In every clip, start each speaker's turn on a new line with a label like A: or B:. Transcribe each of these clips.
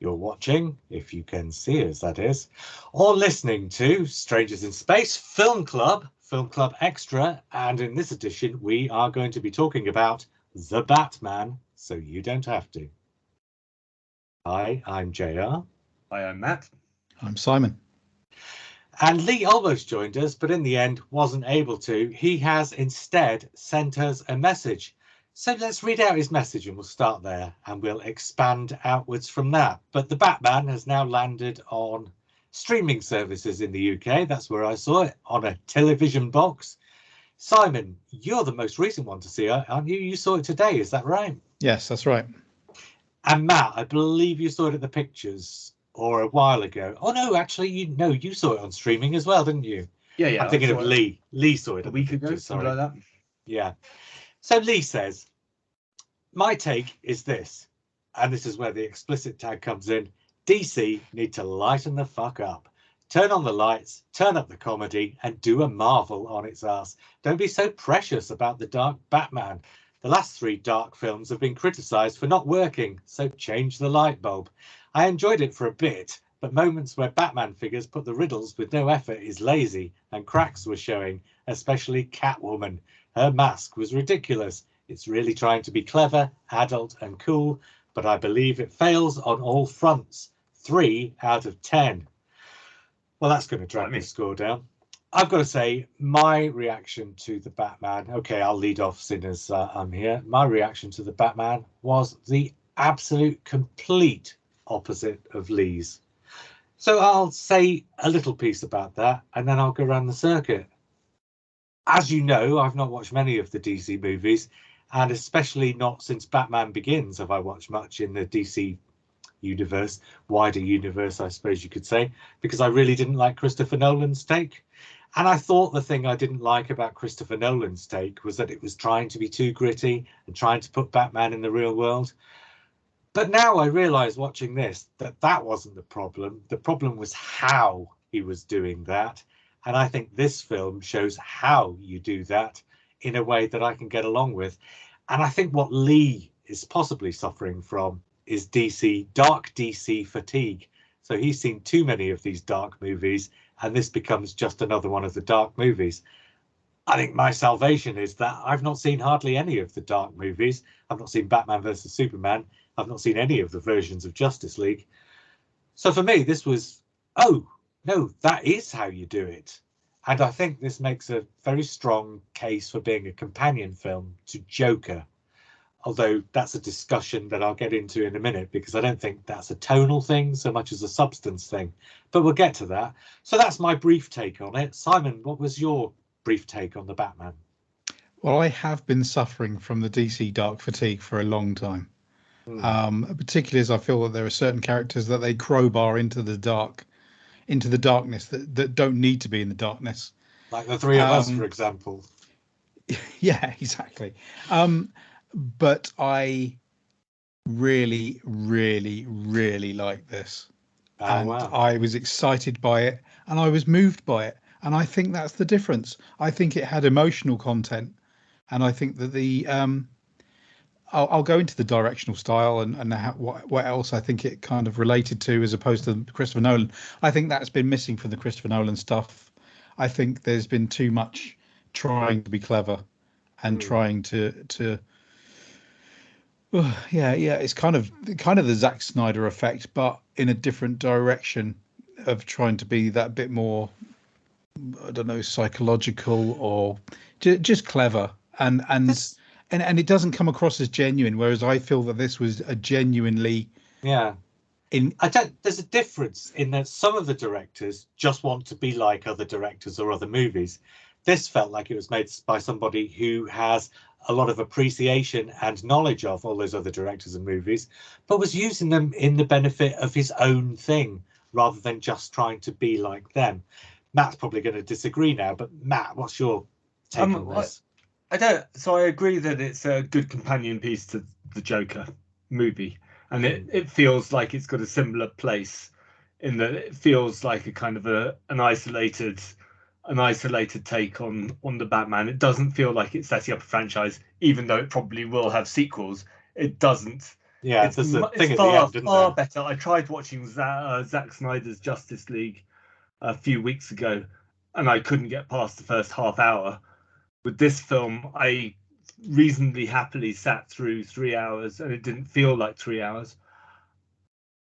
A: You're watching, if you can see us, that is, or listening to Strangers in Space Film Club Extra, and in this edition we are going to be talking about The Batman, so you don't have to. Hi, I'm JR.
B: Hi, I'm Matt.
C: I'm Simon.
A: And Lee almost joined us, but in the end wasn't able to. He has instead sent us a message. So let's read out his message and we'll start there and we'll expand outwards from that. But The Batman has now landed on streaming services in the UK. That's where I saw it, on a television box. Simon, you're the most recent one to see it, aren't you? You saw it today, is that right?
C: Yes, that's right.
A: And Matt, I believe you saw it at the pictures or a while ago. Oh no, actually, you saw it on streaming as well, didn't you?
B: Yeah.
A: I'm thinking of Lee. Lee saw it
B: a week ago,
A: pictures,
B: something like that.
A: Yeah. So Lee says, my take is this, and this is where the explicit tag comes in. DC need to lighten the fuck up. Turn on the lights, turn up the comedy, and do a Marvel on its ass. Don't be so precious about the Dark Batman. The last 3 Dark films have been criticised for not working, so change the light bulb. I enjoyed it for a bit, but moments where Batman figures put the riddles with no effort is lazy, and cracks were showing, especially Catwoman. Her mask was ridiculous. It's really trying to be clever, adult, and cool, but I believe it fails on all fronts. 3 out of 10. Well, that's going to drag the score down. I've got to say, my reaction to The Batman, okay, I'll lead off seeing as I'm here. My reaction to The Batman was the absolute complete opposite of Lee's. So I'll say a little piece about that, and then I'll go around the circuit. As you know, I've not watched many of the DC movies, and especially not since Batman Begins have I watched much in the DC universe, wider universe, I suppose you could say, because I really didn't like Christopher Nolan's take. And I thought the thing I didn't like about Christopher Nolan's take was that it was trying to be too gritty and trying to put Batman in the real world. But now I realise watching this that that wasn't the problem. The problem was how he was doing that. And I think this film shows how you do that in a way that I can get along with. And I think what Lee is possibly suffering from is dark DC fatigue. So he's seen too many of these dark movies, and this becomes just another one of the dark movies. I think my salvation is that I've not seen hardly any of the dark movies. I've not seen Batman versus Superman. I've not seen any of the versions of Justice League. So for me, this was, oh, no, that is how you do it. And I think this makes a very strong case for being a companion film to Joker. Although that's a discussion that I'll get into in a minute, because I don't think that's a tonal thing so much as a substance thing. But we'll get to that. So that's my brief take on it. Simon, what was your brief take on The Batman?
C: Well, I have been suffering from the DC dark fatigue for a long time. Particularly as I feel that there are certain characters that they crowbar into the darkness that don't need to be in the darkness.
A: Like the 3 of us, for example.
C: Yeah, exactly. But I really, really, really like this.
A: Oh, wow.
C: I was excited by it and I was moved by it. And I think that's the difference. I think it had emotional content. And I think that I'll go into the directional style and what else I think it kind of related to as opposed to Christopher Nolan. I think that's been missing from the Christopher Nolan stuff. I think there's been too much trying to be clever and trying to it's kind of the Zack Snyder effect, but in a different direction of trying to be that bit more, I don't know, psychological or just clever and it doesn't come across as genuine. Whereas I feel that this was a genuinely
A: there's a difference in that some of the directors just want to be like other directors or other movies. This felt like it was made by somebody who has a lot of appreciation and knowledge of all those other directors and movies, but was using them in the benefit of his own thing rather than just trying to be like them. Matt's probably going to disagree now, but Matt, what's your take on this?
B: So I agree that it's a good companion piece to the Joker movie, and it feels like it's got a similar place in that it feels like a kind of an isolated take on the Batman. It doesn't feel like it's setting up a franchise, even though it probably will have sequels. It doesn't
A: Yeah,
B: It's
A: there's a
B: it's
A: thing at the
B: far
A: end, isn't
B: far
A: there?
B: better. I tried watching Zack Snyder's Justice League a few weeks ago, and I couldn't get past the first half hour. With this film, I reasonably happily sat through 3 hours, and it didn't feel like 3 hours.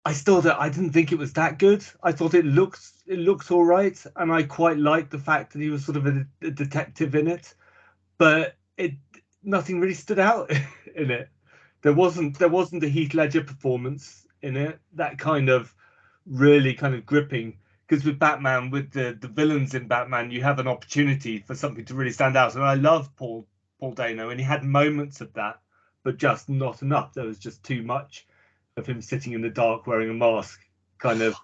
B: I didn't think it was that good. I thought it looked all right, and I quite liked the fact that he was sort of a detective in it, but it nothing really stood out in it. There wasn't a Heath Ledger performance in it that kind of really kind of gripping. Because with Batman, with the villains in Batman, you have an opportunity for something to really stand out. And I love Paul Dano, and he had moments of that, but just not enough. There was just too much of him sitting in the dark wearing a mask, kind of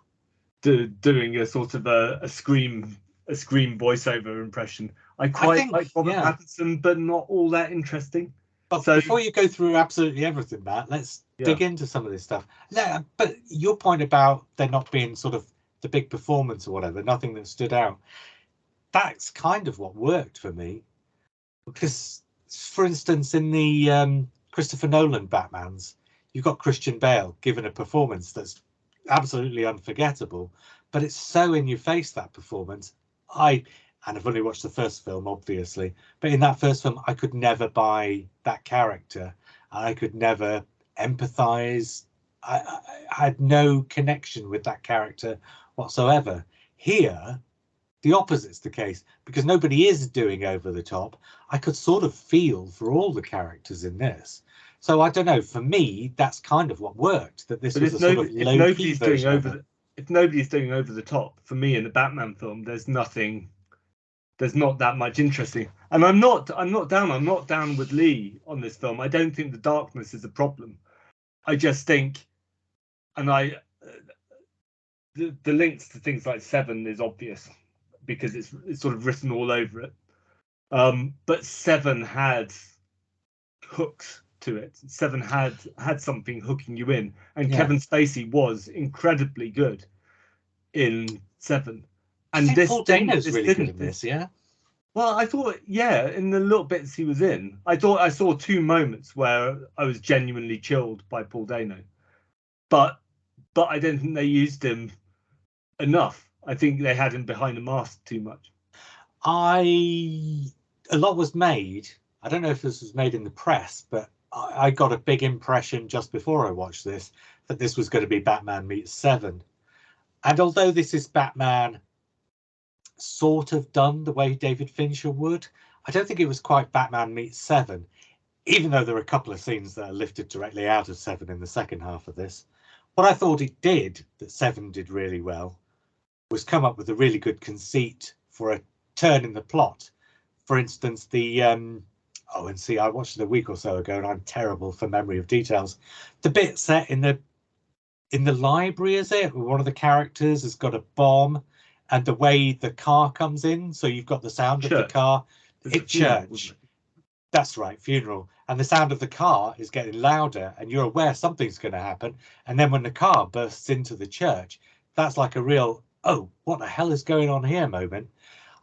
B: doing a sort of a scream voiceover impression. I quite like Robert Pattinson, but not all that interesting.
A: But
B: So
A: before you go through absolutely everything, Matt, let's
B: Yeah.
A: dig into some of this stuff. Yeah, but your point about there not being sort of the big performance or whatever, nothing that stood out, that's kind of what worked for me. Because, for instance, in the Christopher Nolan Batmans, you've got Christian Bale given a performance that's absolutely unforgettable, but it's so in your face, that performance. And I've only watched the first film, obviously, but in that first film, I could never buy that character. I could never empathize. I had no connection with that character whatsoever. Here, the opposite's the case, because nobody is doing over the top. I could sort of feel for all the characters in this. So I don't know. For me, that's kind of what worked. That this
B: But
A: was a sort of low key version of it.
B: if nobody's doing over the top, for me in the Batman film, there's not that much interesting. And I'm not down with Lee on this film. I don't think the darkness is a problem. I just think, and the links to things like Seven is obvious because it's sort of written all over it. But Seven had hooks to it. Seven had something hooking you in, and Kevin Spacey was incredibly good in Seven.
A: And this Paul Dano's really good in this, yeah.
B: Well, I thought, in the little bits he was in, I thought I saw two moments where I was genuinely chilled by Paul Dano, but I don't think they used him enough. I think they had him behind a mask too much.
A: A lot was made. I don't know if this was made in the press, but I got a big impression just before I watched this that this was going to be Batman meets Seven. And although this is Batman sort of done the way David Fincher would, I don't think it was quite Batman meets Seven, even though there are a couple of scenes that are lifted directly out of Seven in the second half of this. What I thought it did, that Seven did really well, was come up with a really good conceit for a turn in the plot. For instance, I watched it a week or so ago, and I'm terrible for memory of details. The bit set in the library, is it? Where one of the characters has got a bomb, and the way the car comes in, so you've got the sound of the car. Church. That's right, funeral. And the sound of the car is getting louder, and you're aware something's going to happen. And then when the car bursts into the church, that's like a real, oh, what the hell is going on here moment.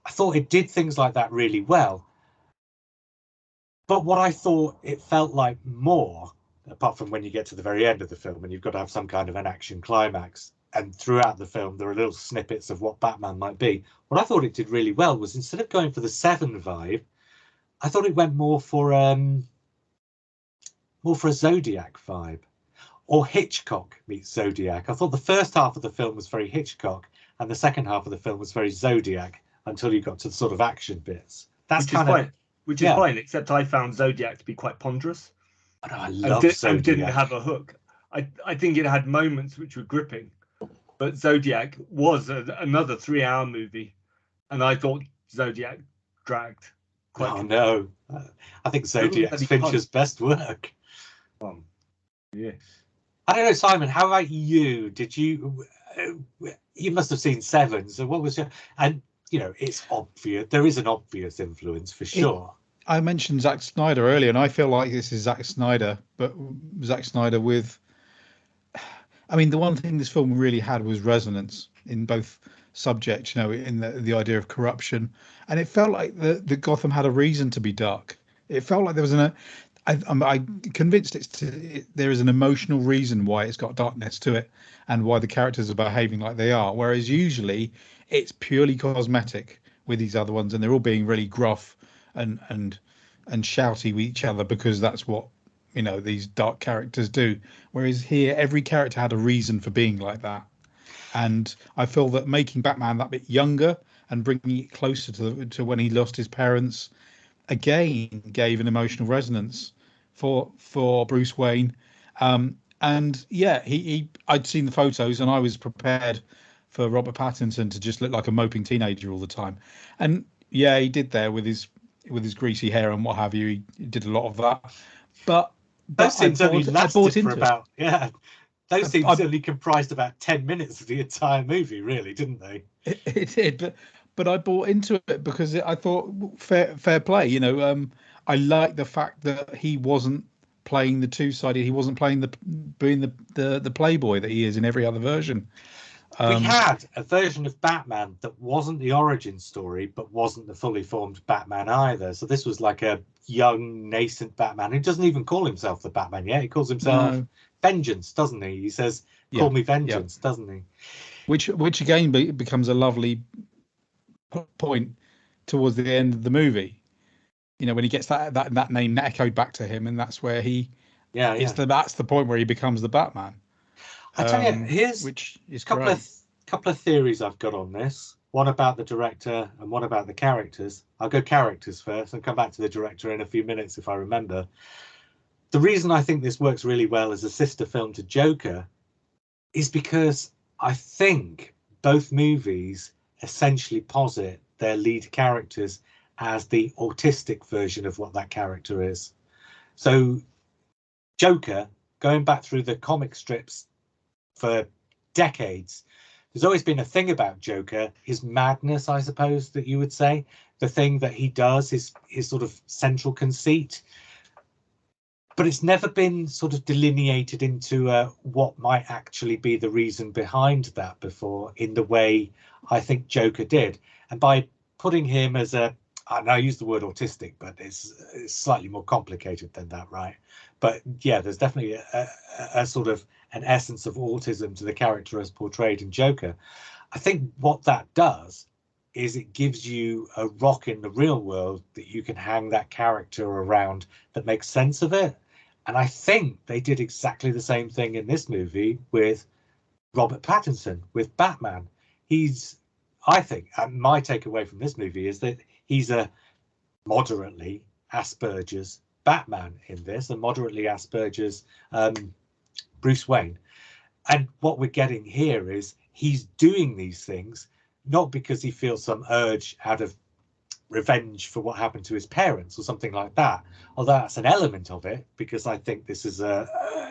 A: I thought it did things like that really well. But what I thought it felt like more, apart from when you get to the very end of the film and you've got to have some kind of an action climax, and throughout the film there are little snippets of what Batman might be. What I thought it did really well was, instead of going for the Seven vibe, I thought it went more for a Zodiac vibe, or Hitchcock meets Zodiac. I thought the first half of the film was very Hitchcock, and the second half of the film was very Zodiac until you got to the sort of action bits.
B: Which is fine, except I found Zodiac to be quite ponderous.
A: Oh, no, I love Zodiac.
B: And didn't have a hook. I think it had moments which were gripping, but Zodiac was another 3-hour movie, and I thought Zodiac dragged.
A: No. I think Zodiac's Fincher's best work.
B: Yeah.
A: I don't know, Simon, how about you? Did you must have seen Seven, so what was your, and it's obvious, there is an obvious influence for sure.
C: I mentioned Zack Snyder earlier, and I feel like this is Zack Snyder, but Zack Snyder with, I mean, the one thing this film really had was resonance in both subjects, in the idea of corruption, and it felt like the Gotham had a reason to be dark. It felt like there was I'm convinced there is an emotional reason why it's got darkness to it, and why the characters are behaving like they are. Whereas usually it's purely cosmetic with these other ones, and they're all being really gruff and shouty with each other because that's what these dark characters do. Whereas here, every character had a reason for being like that, and I feel that making Batman that bit younger and bringing it closer to when he lost his parents again gave an emotional resonance for Bruce Wayne. And yeah, I'd seen the photos and I was prepared for Robert Pattinson to just look like a moping teenager all the time. And yeah, he did there with his greasy hair and what have you. He did a lot of that. But
A: Those scenes only
C: I bought
A: lasted for
C: into
A: about those scenes
C: I,
A: only comprised about 10 minutes of the entire movie, really, didn't they?
C: it did, but I bought into it because I thought fair play. I like the fact that he wasn't playing the two-sided. He wasn't playing being the playboy that he is in every other version.
A: We had a version of Batman that wasn't the origin story, but wasn't the fully formed Batman either. So this was like a young, nascent Batman who doesn't even call himself the Batman yet. He calls himself Vengeance, doesn't he? He says, "Call me Vengeance," doesn't he?
C: Which again becomes a lovely point towards the end of the movie. When he gets that name echoed back to him, and that's where that's the point where he becomes the Batman.
A: I tell you, here's
C: which is
A: a couple of theories I've got on this. One about the director and one about the characters. I'll go characters first and come back to the director in a few minutes if I remember. The reason I think this works really well as a sister film to Joker is because I think both movies essentially posit their lead characters as the autistic version of what that character is. So Joker, going back through the comic strips for decades, there's always been a thing about Joker, his madness, I suppose that you would say, the thing that he does, his sort of central conceit. But it's never been sort of delineated into what might actually be the reason behind that before, in the way I think Joker did. And by putting him as and I use the word autistic, but it's slightly more complicated than that, right? But yeah, there's definitely a sort of an essence of autism to the character as portrayed in Joker. I think what that does is it gives you a rock in the real world that you can hang that character around that makes sense of it. And I think they did exactly the same thing in this movie with Robert Pattinson, with Batman. I think, and my takeaway from this movie is that he's a moderately Asperger's Batman in this, a moderately Asperger's Bruce Wayne. And what we're getting here is he's doing these things not because he feels some urge out of revenge for what happened to his parents or something like that, although that's an element of it, because I think this is a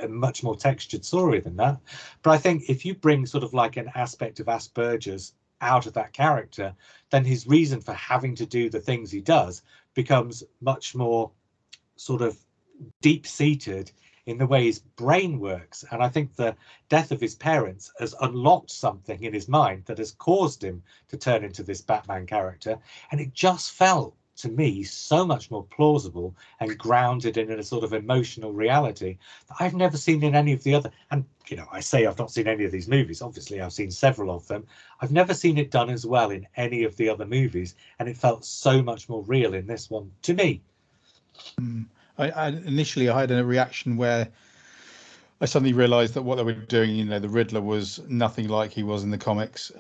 A: much more textured story than that. But I think if you bring sort of like an aspect of Asperger's out of that character, then his reason for having to do the things he does becomes much more sort of deep-seated in the way his brain works. And I think the death of his parents has unlocked something in his mind that has caused him to turn into this Batman character. And it just felt to me so much more plausible and grounded in a sort of emotional reality that I've never seen in any of the other. And I say I've not seen any of these movies, obviously I've seen several of them. I've never seen it done as well in any of the other movies, and it felt so much more real in this one to me.
C: Initially I had a reaction where I suddenly realized that what they were doing, the Riddler was nothing like he was in the comics.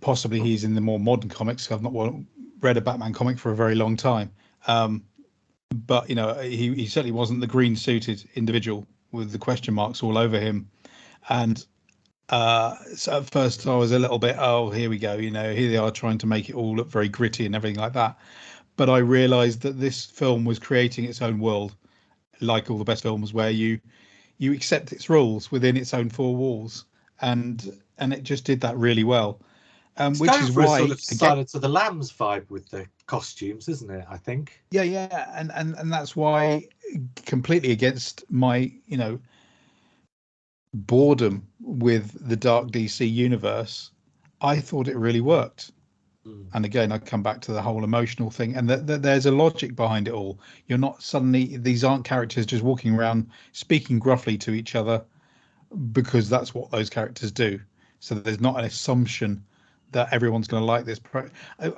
C: Possibly he's in the more modern comics. I've not read a Batman comic for a very long time. But, he certainly wasn't the green suited individual with the question marks all over him. And so at first I was a little bit, oh, here we go. Here they are trying to make it all look very gritty and everything like that. But I realized that this film was creating its own world, like all the best films, where you accept its rules within its own four walls, and it just did that really well. Which is why
A: sort of Silence of the Lambs vibe with the costumes, isn't it? I think.
C: Yeah, and that's why, completely against my boredom with the dark DC universe, I thought it really worked. And again, I come back to the whole emotional thing, and that there's a logic behind it all. You're not suddenly, these aren't characters just walking around speaking gruffly to each other because that's what those characters do. So there's not an assumption that everyone's going to like this.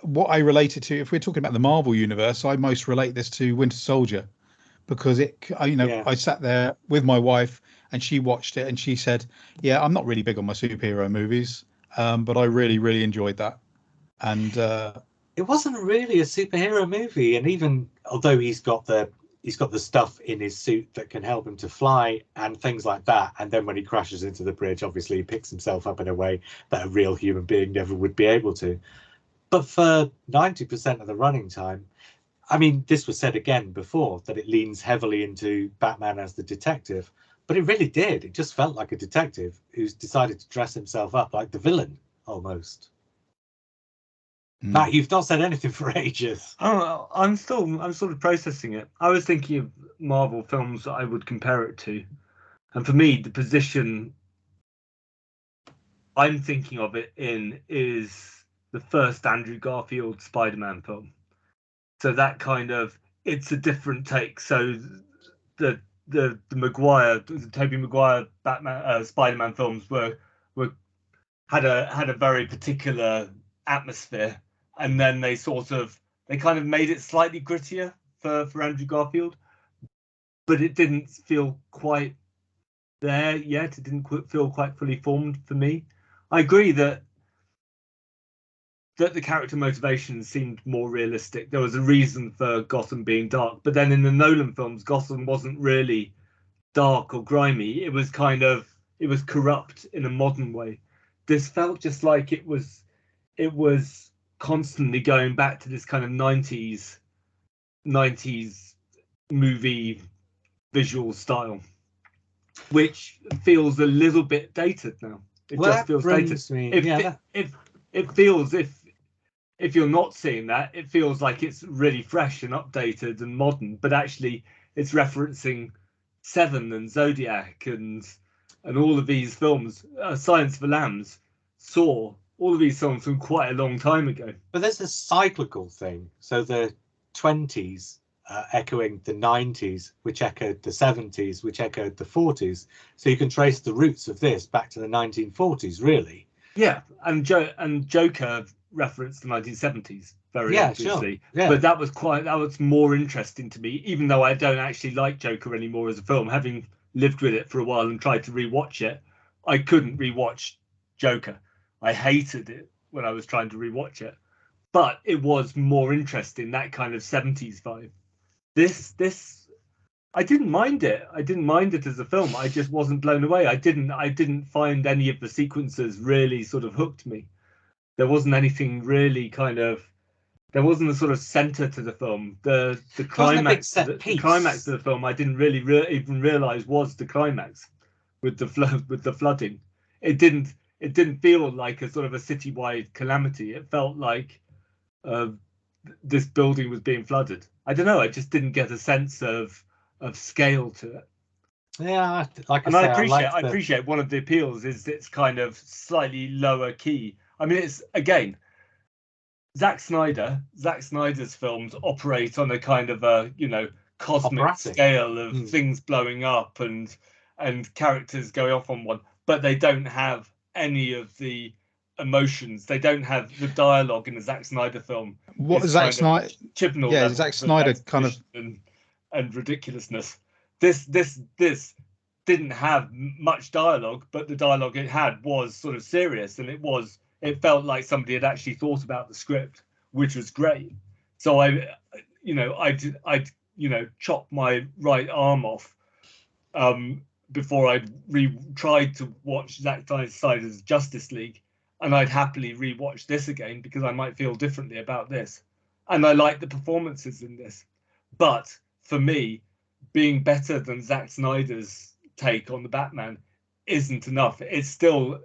C: What I relate it to, if we're talking about the Marvel universe, I most relate this to Winter Soldier, because
A: Yeah.
C: I sat there with my wife and she watched it and she said, "Yeah, I'm not really big on my superhero movies, but I really, really enjoyed that." And
A: It wasn't really a superhero movie, and even although he's got the stuff in his suit that can help him to fly and things like that, and then when he crashes into the bridge, obviously he picks himself up in a way that a real human being never would be able to. But for 90% of the running time, I mean, this was said again before, that it leans heavily into Batman as the detective, but it really did. It just felt like a detective who's decided to dress himself up like the villain almost. Matt, you've not said anything for ages.
B: Oh, I'm sort of processing it. I was thinking of Marvel films that I would compare it to, and for me, the position I'm thinking of it in is the first Andrew Garfield Spider-Man film. So that kind of, it's a different take. So the Tobey Maguire Batman Spider-Man films had a very particular atmosphere, and then they kind of made it slightly grittier for Andrew Garfield, but it didn't feel quite there yet. It didn't feel quite fully formed for me. I agree that the character motivation seemed more realistic. There was a reason for Gotham being dark, but then in the Nolan films, Gotham wasn't really dark or grimy. It was corrupt in a modern way. This felt just like it was constantly going back to this kind of 90s movie visual style, which feels a little bit dated now. It just feels dated. It feels, if you're not seeing that, it feels like it's really fresh and updated and modern, but actually it's referencing Seven and Zodiac and all of these films, Silence of the Lambs, Saw, all of these songs from quite a long time ago.
A: But there's a cyclical thing. So the 20s echoing the 90s, which echoed the 70s, which echoed the 40s. So you can trace the roots of this back to the 1940s, really.
B: Yeah, and Joker referenced the 1970s very obviously.
A: Sure. Yeah.
B: But that was more interesting to me, even though I don't actually like Joker anymore as a film. Having lived with it for a while and tried to rewatch it, I couldn't rewatch Joker. I hated it when I was trying to rewatch it. But it was more interesting, that kind of 70s vibe. This I didn't mind it. I didn't mind it as a film. I just wasn't blown away. I didn't find any of the sequences really sort of hooked me. There wasn't anything really there wasn't a sort of center to the film. The climax of the film I didn't really even realize was the climax with the flooding. It didn't feel like a sort of a citywide calamity. It felt like this building was being flooded. I don't know. I just didn't get a sense of scale to it.
A: Yeah,
B: I appreciate one of the appeals is it's kind of slightly lower key. I mean, it's again, Zack Snyder's films operate on a kind of a cosmic scale of things blowing up and characters going off on one, but they don't have any of the emotions. They don't have the dialogue in a Zack Snyder film.
C: What Zack Snyder?
B: Yeah,
C: Zack Snyder kind of
B: and ridiculousness. This didn't have much dialogue, but the dialogue it had was sort of serious, and it felt like somebody had actually thought about the script, which was great. So I chopped my right arm off before I tried to watch Zack Snyder's Justice League, and I'd happily rewatch this again because I might feel differently about this. And I like the performances in this, but for me, being better than Zack Snyder's take on the Batman isn't enough. It's still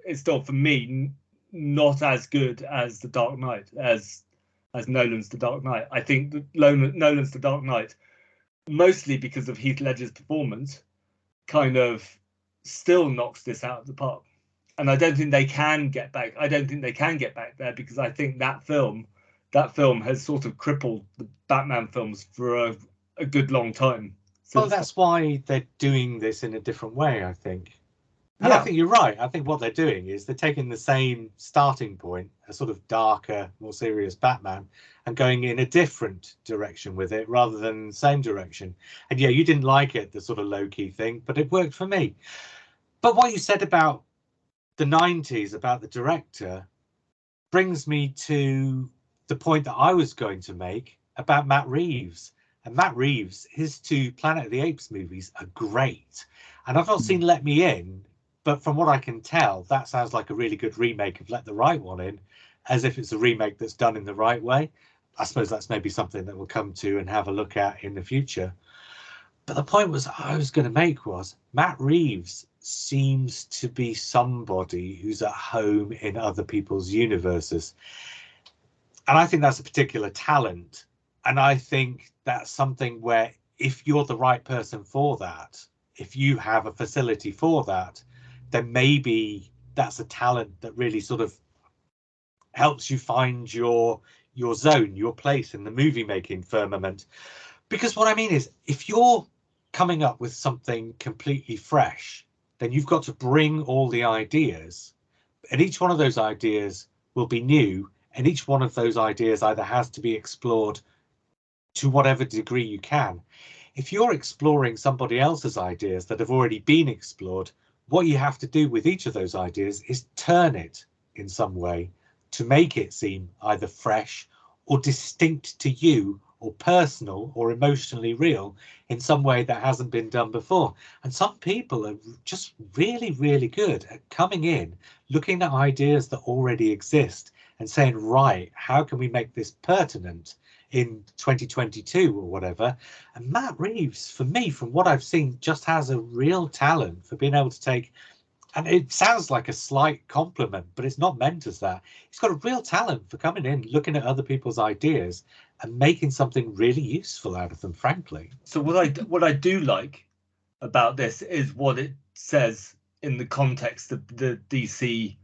B: for me not as good as The Dark Knight, as Nolan's The Dark Knight. I think Nolan's The Dark Knight, mostly because of Heath Ledger's performance, kind of still knocks this out of the park. And I don't think they can get back. I don't think they can get back there because I think that film that film has sort of crippled the Batman films for a good long time.
A: Well, that's why they're doing this in a different way, I think. And
B: Yeah.
A: I think you're right. I think what they're doing is they're taking the same starting point, a sort of darker, more serious Batman, and going in a different direction with it rather than the same direction. And yeah, you didn't like it, the sort of low-key thing, but it worked for me. But what you said about the 90s, about the director, brings me to the point that I was going to make about Matt Reeves. And Matt Reeves, his two Planet of the Apes movies are great. And I've not seen Let Me In, but from what I can tell, that sounds like a really good remake of Let the Right One In, as if it's a remake that's done in the right way. I suppose that's maybe something that we'll come to and have a look at in the future. But the point I was going to make was Matt Reeves seems to be somebody who's at home in other people's universes. And I think that's a particular talent. And I think that's something where if you're the right person for that, if you have a facility for that, then maybe that's a talent that really sort of helps you find your zone, your place in the movie making firmament. Because what I mean is, if you're coming up with something completely fresh, then you've got to bring all the ideas, and each one of those ideas will be new, and each one of those ideas either has to be explored to whatever degree you can. If you're exploring somebody else's ideas that have already been explored, what you have to do with each of those ideas is turn it in some way to make it seem either fresh or distinct to you, or personal or emotionally real in some way that hasn't been done before. And some people are just really, really good at coming in, looking at ideas that already exist and saying, right, how can we make this pertinent in 2022 or whatever? And Matt Reeves, for me, from what I've seen, just has a real talent for being able to take, and it sounds like a slight compliment, but it's not meant as that. He's got a real talent for coming in, looking at other people's ideas and making something really useful out of them, frankly.
B: So what I do like about this is what it says in the context of the DC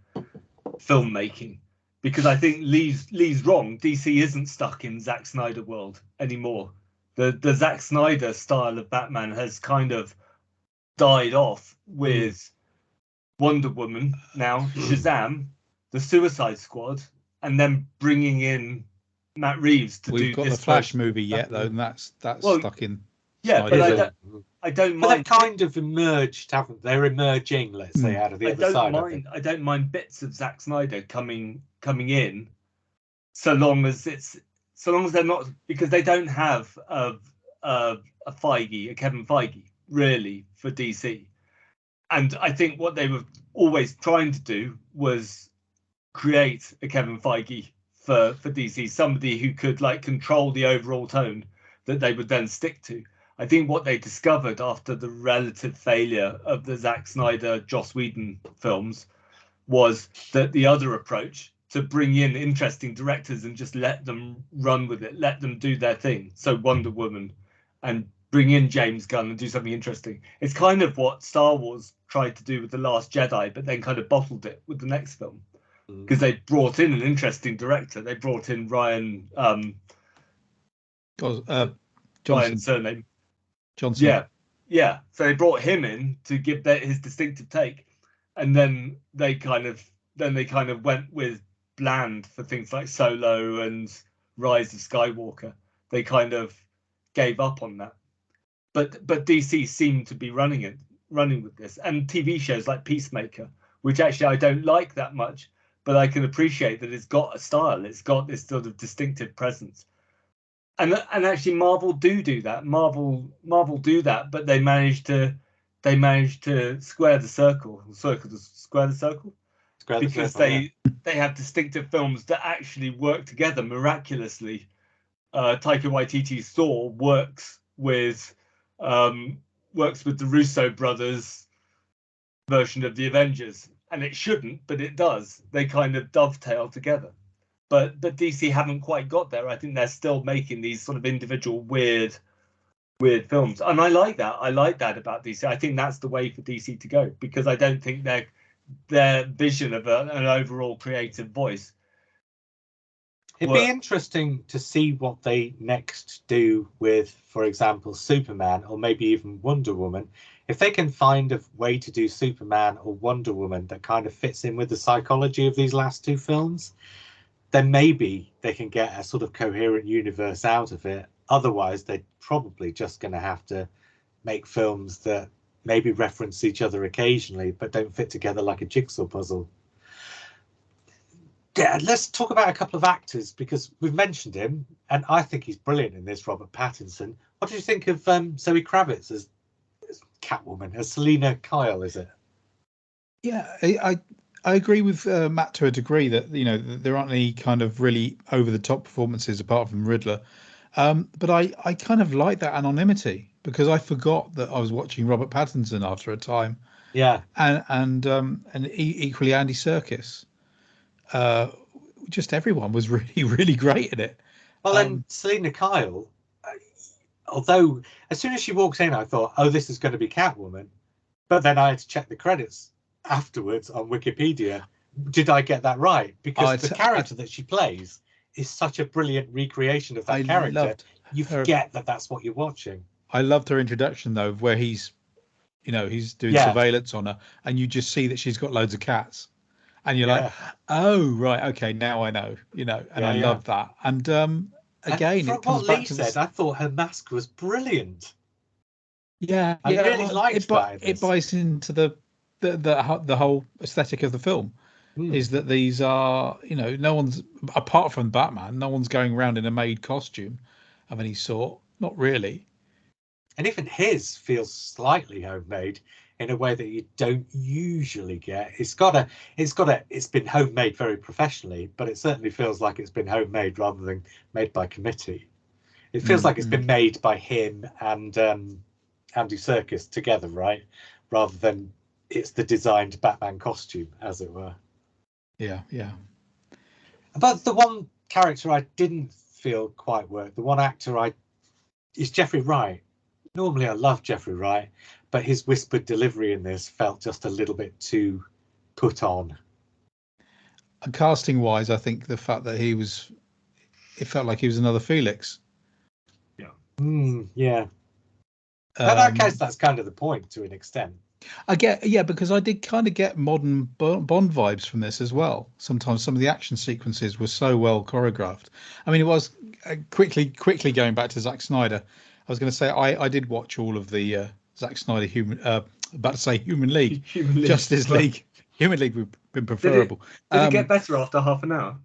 B: filmmaking, because I think Lee's wrong. DC isn't stuck in Zack Snyder world anymore. The Zack Snyder style of Batman has kind of died off with Wonder Woman, now Shazam, the Suicide Squad, and then bringing in Matt Reeves to do this.
C: We've got the Flash movie yet, though, and that's stuck in.
B: Yeah, but I don't mind.
A: They've kind of emerged, haven't they? They're emerging, let's say, out of the other side.
B: I don't mind bits of Zack Snyder coming in, so long as they're not, because they don't have a Kevin Feige really for DC. And I think what they were always trying to do was create a Kevin Feige for DC, somebody who could like control the overall tone that they would then stick to. I think what they discovered after the relative failure of the Zack Snyder, Joss Whedon films was that the other approach, to bring in interesting directors and just let them run with it, let them do their thing. So Wonder Woman, and bring in James Gunn and do something interesting. It's kind of what Star Wars tried to do with The Last Jedi, but then kind of bottled it with the next film. Because they brought in an interesting director. They brought in Ryan Ryan's surname.
C: Johnson.
B: Yeah. So they brought him in to give his distinctive take, and then they kind of went with bland for things like Solo and Rise of Skywalker. They kind of gave up on that. But DC seemed to be running with this, and TV shows like Peacemaker, which actually I don't like that much, but I can appreciate that it's got a style. It's got this sort of distinctive presence. And actually Marvel do that. Marvel do that, but they managed to square the circle. Square the circle? Because they have distinctive films that actually work together miraculously. Taika Waititi's Thor works with the Russo brothers version of the Avengers, and it shouldn't, but it does. They kind of dovetail together. But DC haven't quite got there. I think they're still making these sort of individual weird films, and I like that. I like that about DC. I think that's the way for DC to go, because I don't think their vision of an overall creative voice
A: It'd be interesting to see what they next do with, for example, Superman or maybe even Wonder Woman. If they can find a way to do Superman or Wonder Woman that kind of fits in with the psychology of these last two films, then maybe they can get a sort of coherent universe out of it. Otherwise, they're probably just going to have to make films that maybe reference each other occasionally, but don't fit together like a jigsaw puzzle. Yeah, let's talk about a couple of actors because we've mentioned him, and I think he's brilliant in this. Robert Pattinson. What do you think of Zoe Kravitz as Catwoman, as Selina Kyle? Is it?
C: Yeah, I agree with Matt to a degree that there aren't any kind of really over the top performances apart from Riddler, but I kind of like that anonymity because I forgot that I was watching Robert Pattinson after a time.
A: Yeah,
C: and equally Andy Serkis. Just everyone was really, really great in it.
A: well, and Selina Kyle, although as soon as she walks in, I thought, oh, this is going to be Catwoman. But then I had to check the credits afterwards on Wikipedia. Did I get that right? Because the character that she plays is such a brilliant recreation of that character. You forget that that's what you're watching.
C: I loved her introduction, though, where he's doing surveillance on her, and you just see that she's got loads of cats. And you're like, oh, right, okay, now I know, and I love that. And again,
A: and from what Lee said, I thought her mask was brilliant.
C: Yeah,
A: I really liked that.
C: It buys into the whole aesthetic of the film. Is that these are, no one's, apart from Batman, no one's going around in a made costume of any sort. Not really.
A: And even his feels slightly homemade in a way that you don't usually get. It's been homemade very professionally, but it certainly feels like it's been homemade rather than made by committee. It feels like it's been made by him and Andy Serkis together, right? Rather than it's the designed Batman costume, as it were.
C: Yeah.
A: But the one character I didn't feel quite worked, the one actor is Jeffrey Wright. Normally I love Jeffrey Wright, but his whispered delivery in this felt just a little bit too put on.
C: And casting wise, I think the fact that it felt like he was another Felix.
A: Yeah. Yeah. But I guess that's kind of the point to an extent.
C: Because I did kind of get modern Bond vibes from this as well. Sometimes some of the action sequences were so well choreographed. I mean, it was quickly going back to Zack Snyder. I was going to say I did watch all of the Zack Snyder Human League, Justice League. Human League would have been preferable.
B: Did it get better after half an hour?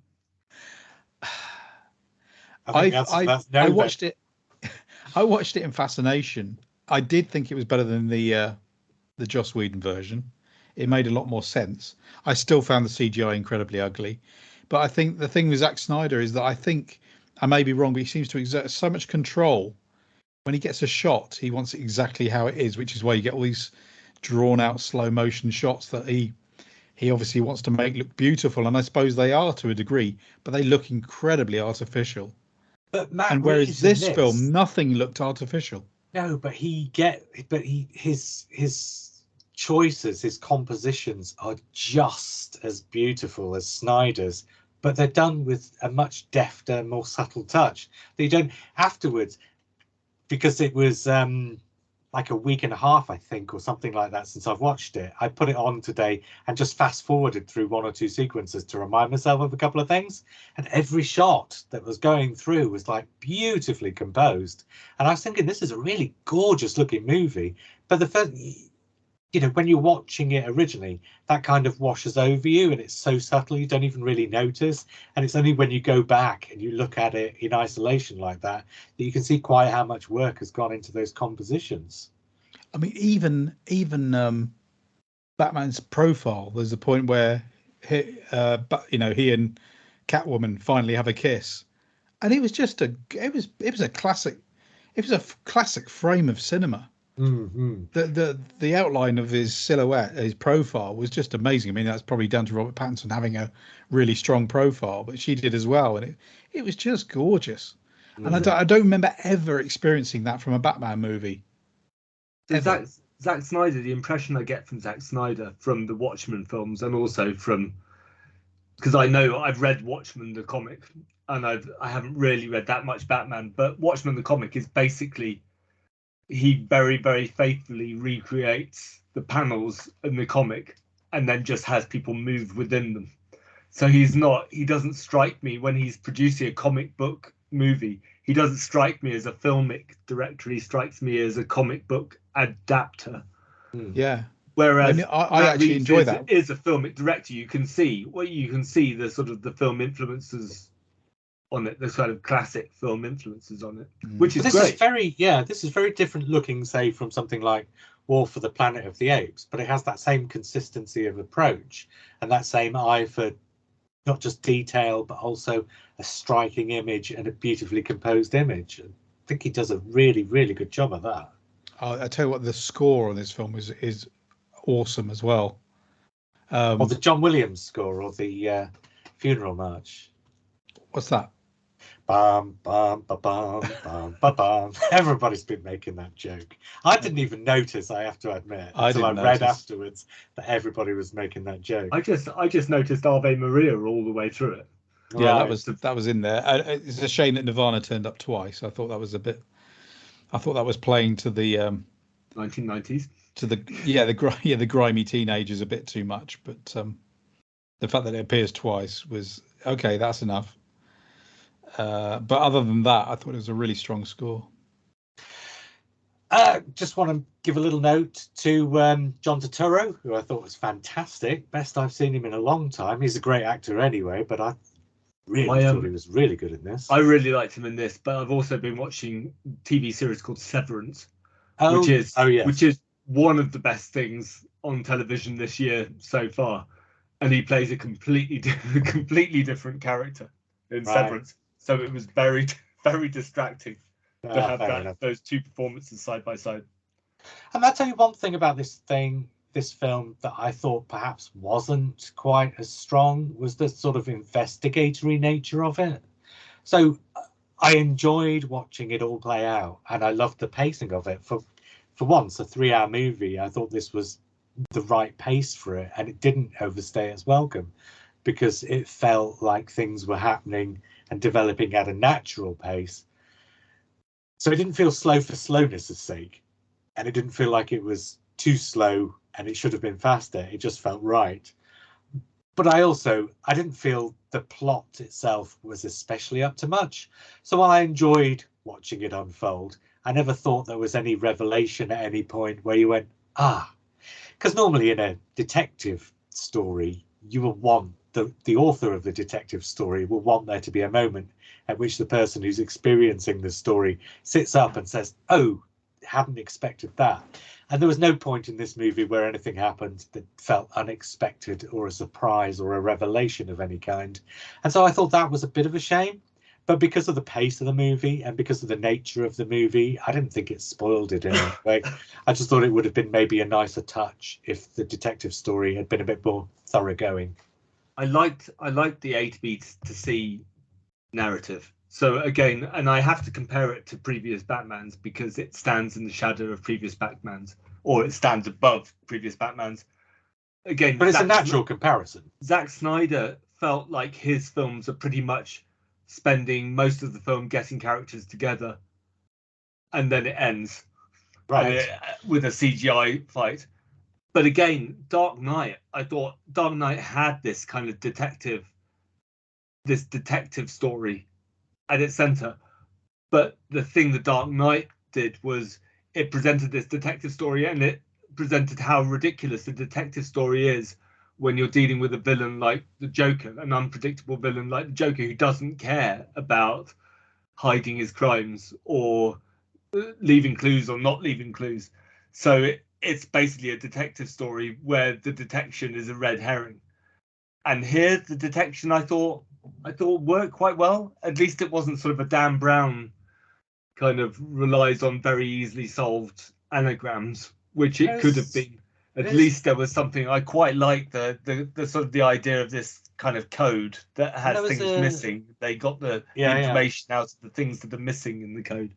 C: I watched it. I watched it in fascination. I did think it was better than the Joss Whedon version. It made a lot more sense. I still found the CGI incredibly ugly, but I think the thing with Zack Snyder is that I think I may be wrong, but he seems to exert so much control. When he gets a shot, he wants it exactly how it is, which is why you get all these drawn out slow motion shots that he obviously wants to make look beautiful. And I suppose they are to a degree, but they look incredibly artificial.
A: But Matt
C: and whereas
A: Reeves
C: this film, nothing looked artificial.
A: No, but his choices, his compositions are just as beautiful as Snyder's, but they're done with a much defter, more subtle touch. They don't afterwards, because it was like a week and a half, I think, or something like that since I've watched it. I put it on today and just fast forwarded through one or two sequences to remind myself of a couple of things. And every shot that was going through was like beautifully composed. And I was thinking, this is a really gorgeous looking movie. But the first, when you're watching it originally, that kind of washes over you and it's so subtle you don't even really notice. And it's only when you go back and you look at it in isolation like that you can see quite how much work has gone into those compositions.
C: I mean, even Batman's profile, there's a point where he and Catwoman finally have a kiss, and it was just a classic frame of cinema.
A: Mm-hmm.
C: The outline of his silhouette, his profile, was just amazing. I mean, that's probably down to Robert Pattinson having a really strong profile, but she did as well, and it was just gorgeous. Mm-hmm. And I don't remember ever experiencing that from a Batman movie.
B: Zack Snyder, the impression I get from Zack Snyder from the Watchmen films, and also from, because I know I've read Watchmen the comic, and I haven't really read that much Batman, but Watchmen the comic is basically, he very, very faithfully recreates the panels in the comic and then just has people move within them. So he doesn't strike me when he's producing a comic book movie. He doesn't strike me as a filmic director. He strikes me as a comic book adapter.
C: Yeah.
B: Whereas
C: I actually enjoy that.
B: Is a filmic director. You can see the sort of the film influences on it, the sort of classic film influences on it, which is great.
A: This is very different looking, say, from something like War for the Planet of the Apes, but it has that same consistency of approach and that same eye for not just detail, but also a striking image and a beautifully composed image. I think he does a really, really good job of that.
C: I tell you what, the score on this film is awesome as well.
A: Or the John Williams score, or the funeral march.
C: What's that?
A: Bum, bum, ba, bum, bum, ba, bum. Everybody's been making that joke. I didn't even notice, I have to admit, until I read afterwards that everybody was making that joke.
B: I just noticed Ave Maria all the way through it.
C: Yeah, right. that was in there. It's a shame that Nirvana turned up twice. I thought that was playing to the
B: 1990s.
C: To the grimy teenagers a bit too much, but the fact that it appears twice was okay. That's enough. But other than that, I thought it was a really strong score.
A: Just want to give a little note to John Turturro, who I thought was fantastic. Best I've seen him in a long time. He's a great actor anyway, but I really thought he was really good in this.
B: I really liked him in this, but I've also been watching a TV series called Severance, which is one of the best things on television this year so far, and he plays a completely different character in Severance. So it was very, very distracting to have those two performances side by side.
A: And I'll tell you one thing about this film that I thought perhaps wasn't quite as strong was the sort of investigatory nature of it. So I enjoyed watching it all play out, and I loved the pacing of it. For once, a 3-hour movie, I thought this was the right pace for it, and it didn't overstay its welcome because it felt like things were happening and developing at a natural pace. So it didn't feel slow for slowness' sake, and it didn't feel like it was too slow and it should have been faster. It just felt right. But I didn't feel the plot itself was especially up to much. So while I enjoyed watching it unfold, I never thought there was any revelation at any point where you went, because normally in a detective story, you will want the author of the detective story will want there to be a moment at which the person who's experiencing the story sits up and says, "Oh, hadn't expected that." And there was no point in this movie where anything happened that felt unexpected or a surprise or a revelation of any kind. And so I thought that was a bit of a shame. But because of the pace of the movie and because of the nature of the movie, I didn't think it spoiled it in any way. I just thought it would have been maybe a nicer touch if the detective story had been a bit more thoroughgoing.
B: I liked the A to B to C narrative. So again, and I have to compare it to previous Batmans because it stands in the shadow of previous Batmans, or it stands above previous Batmans. Again,
A: but it's a natural comparison.
B: Zack Snyder felt like his films are pretty much spending most of the film getting characters together, and then it ends with a CGI fight. But again, Dark Knight, I thought Dark Knight had this kind of detective story at its center. But the thing the Dark Knight did was it presented this detective story, and it presented how ridiculous the detective story is when you're dealing with a villain like the Joker, an unpredictable villain like the Joker who doesn't care about hiding his crimes or leaving clues or not leaving clues. So it's basically a detective story where the detection is a red herring. And here the detection I thought worked quite well. At least it wasn't sort of a Dan Brown kind of relies on very easily solved anagrams, which it could have been. At least there was something. I quite like the sort of the idea of this kind of code that has things missing. They got the information out of the things that are missing in the code.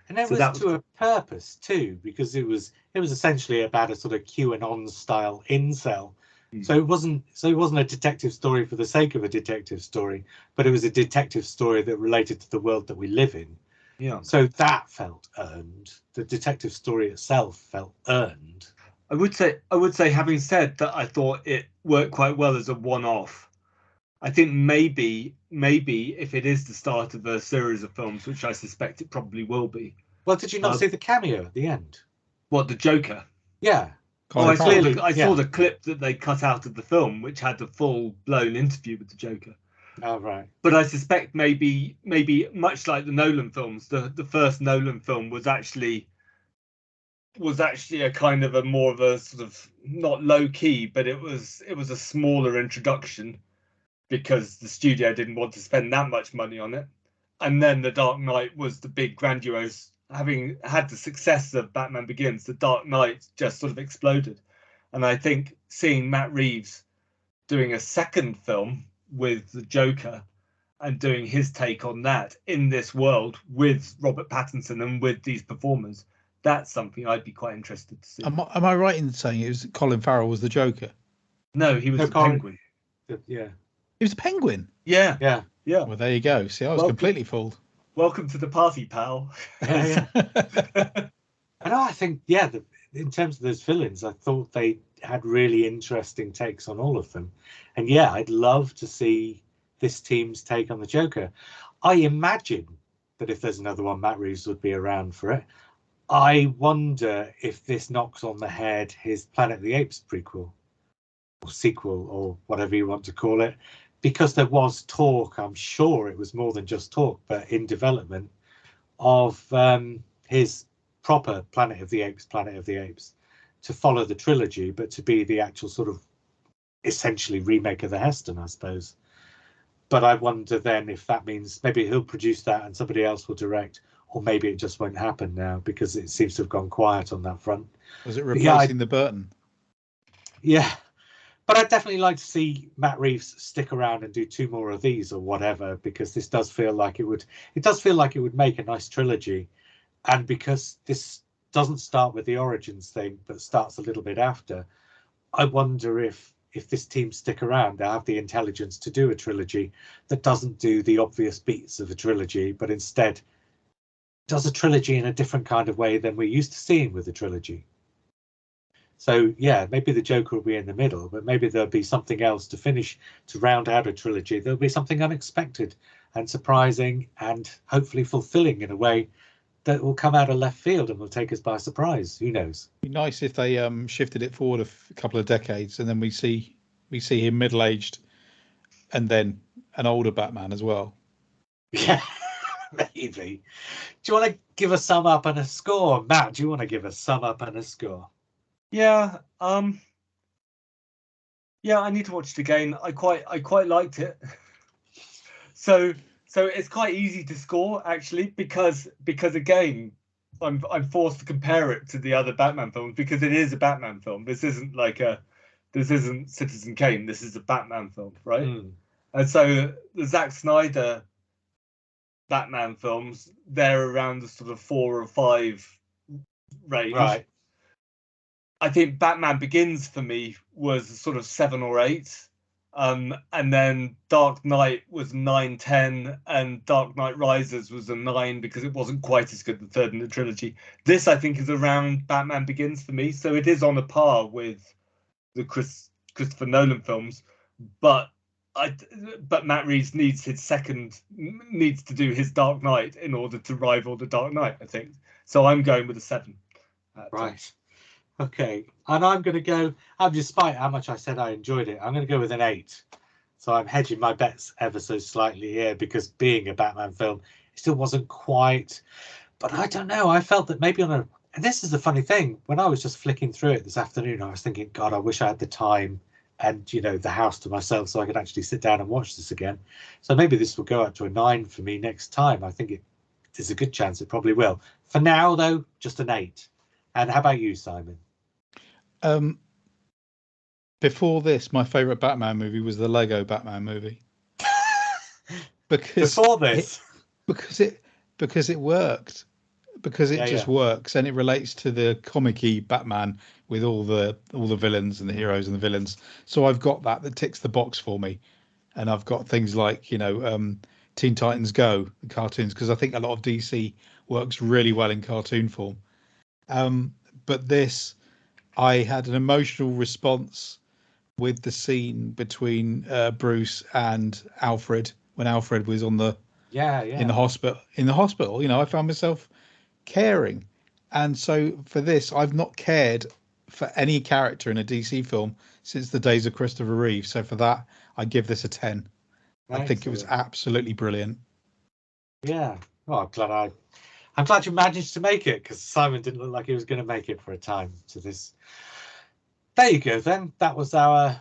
A: And it was to a purpose too, because it was essentially about a sort of QAnon style incel So it wasn't a detective story for the sake of a detective story, but it was a detective story that related to the world that we live in.
B: Yeah.
A: So that felt earned. The detective story itself felt earned.
B: I would say, having said that, I thought it worked quite well as a one-off. I think maybe if it is the start of a series of films, which I suspect it probably will be.
A: Well, did you not see the cameo at the end?
B: What, the Joker?
A: Yeah.
B: I
C: Colin
B: saw the clip that they cut out of the film, which had the full-blown interview with the Joker.
A: Oh, right.
B: But I suspect maybe much like the Nolan films, the first Nolan film was actually a kind of a more of a sort of not low key, but it was a smaller introduction because the studio didn't want to spend that much money on it. And then The Dark Knight was the big grandiose. Having had the success of Batman Begins, The Dark Knight just sort of exploded. And I think seeing Matt Reeves doing a second film with the Joker and doing his take on that in this world with Robert Pattinson and with these performers, that's something I'd be quite interested to see.
C: Am I right in saying it was Colin Farrell was the Joker?
B: No, he was the Penguin.
A: Yeah.
C: He was a penguin.
B: Yeah.
A: Yeah.
B: Yeah.
C: Well, there you go. See, I was completely fooled.
B: Welcome to the party, pal.
A: Yeah. I think, in terms of those villains, I thought they had really interesting takes on all of them. And yeah, I'd love to see this team's take on the Joker. I imagine that if there's another one, Matt Reeves would be around for it. I wonder if this knocks on the head his Planet of the Apes prequel or sequel or whatever you want to call it, because there was talk, I'm sure it was more than just talk, but in development of his proper Planet of the Apes to follow the trilogy, but to be the actual sort of essentially remake of the Heston, I suppose. But I wonder then if that means maybe he'll produce that and somebody else will direct, or maybe it just won't happen now because it seems to have gone quiet on that front.
C: Was it replacing the Burton?
A: Yeah. But I'd definitely like to see Matt Reeves stick around and do 2 more of these or whatever, because this does feel like it would make a nice trilogy. And because this doesn't start with the Origins thing, but starts a little bit after, I wonder if this team stick around, they have the intelligence to do a trilogy that doesn't do the obvious beats of a trilogy, but instead does a trilogy in a different kind of way than we're used to seeing with a trilogy. So yeah, maybe the Joker will be in the middle, but maybe there'll be something else to round out a trilogy. There'll be something unexpected and surprising and hopefully fulfilling in a way that will come out of left field and will take us by surprise. Who knows?
C: It'd be nice if they shifted it forward a couple of decades, and then we see him middle-aged, and then an older Batman as well.
A: Yeah, maybe. Do you want to give a sum up and a score, Matt? Do you want to give a sum up and a score?
B: Yeah. Yeah, I need to watch it again. I quite liked it. So it's quite easy to score actually because again, I'm forced to compare it to the other Batman films because it is a Batman film. This isn't Citizen Kane. This is a Batman film, right? And so the Zack Snyder Batman films, they're around the sort of 4 or 5 range.
A: Right.
B: I think Batman Begins for me was sort of 7 or 8. And then Dark Knight was 9, 10, and Dark Knight Rises was a 9 because it wasn't quite as good, the third in the trilogy. This, I think, is around Batman Begins for me, so it is on a par with the Christopher Nolan films, but Matt Reeves needs to do his Dark Knight in order to rival the Dark Knight, I think. So I'm going with a 7.
A: Right. Okay, and I'm going to go, despite how much I said I enjoyed it, I'm going to go with an 8. So I'm hedging my bets ever so slightly here because being a Batman film, it still wasn't quite. But I don't know, I felt that maybe and this is the funny thing, when I was just flicking through it this afternoon, I was thinking, God, I wish I had the time and, the house to myself so I could actually sit down and watch this again. So maybe this will go up to a 9 for me next time. I think there's a good chance it probably will. For now, though, just an 8. And how about you, Simon?
C: Before this, my favourite Batman movie was the Lego Batman movie. Because
A: before this,
C: because it worked. because it
A: Yeah,
C: just
A: yeah.
C: works, and it relates to the comic-y Batman with all the villains and the heroes and the villains. So I've got that ticks the box for me, and I've got things like Teen Titans Go, the cartoons, because I think a lot of DC works really well in cartoon form. But this, I had an emotional response with the scene between Bruce and Alfred when Alfred was on the
A: Yeah,
C: in the
A: yeah.
C: hospital. I found myself caring, and so for this, I've not cared for any character in a DC film since the days of Christopher Reeve. So for that, I give this a 10. I think it was
A: Excellent.
C: absolutely brilliant.
A: Yeah. Well, I'm glad you managed to make it, because Simon didn't look like he was going to make it for a time to this. There you go then. That was our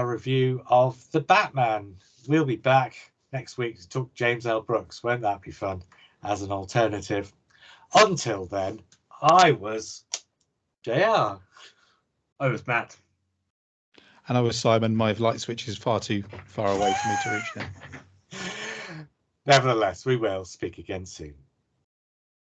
A: review of The Batman. We'll be back next week to talk James L. Brooks. Won't that be fun as an alternative? Until then, I was JR.
B: I was Matt.
C: And I was Simon. My light switch is far too far away for me to reach them.
A: Nevertheless, we will speak again soon.